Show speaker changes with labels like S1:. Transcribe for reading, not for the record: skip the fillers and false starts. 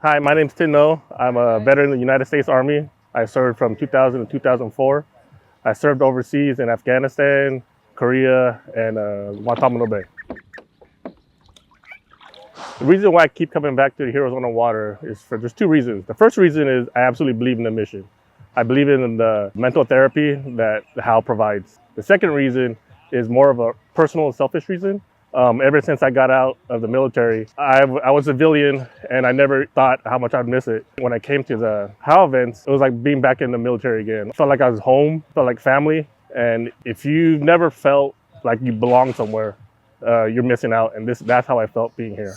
S1: Hi, my name's Tin Ngo. I'm a veteran of the United States Army. I served from 2000 to 2004. I served overseas in Afghanistan, Korea, and Guantanamo Bay. The reason why I keep coming back to the Heroes on the Water is there's two reasons. The first reason is I absolutely believe in the mission. I believe in the mental therapy that HAL provides. The second reason is more of a personal and selfish reason. Ever since I got out of the military, I was a civilian and I never thought how much I'd miss it. When I came to the HAL events, it was like being back in the military again. I felt like I was home, felt like family. And if you never felt like you belong somewhere, you're missing out. And that's how I felt being here.